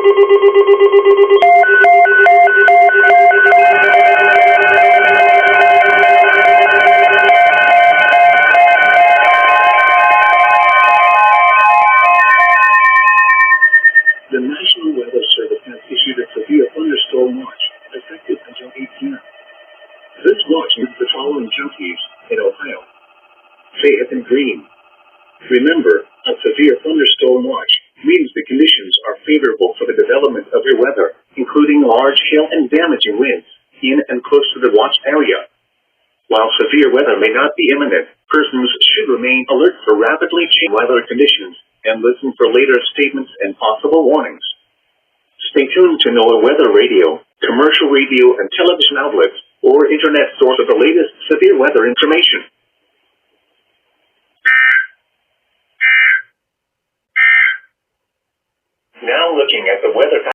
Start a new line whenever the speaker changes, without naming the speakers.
The National Weather Service has issued a severe thunderstorm watch, effective until 8 p.m. This watch includes the following counties in Ohio: Fayette and Greene. Remember, a severe thunderstorm watch means the conditions are favorable for the development of your weather, including large hail and damaging winds in and close to the watch area. While severe weather may not be imminent, persons should remain alert for rapidly changing weather conditions and listen for later statements and possible warnings. Stay tuned to NOAA Weather Radio, commercial radio and television outlets, or internet source of the latest severe weather information. Now looking at the weather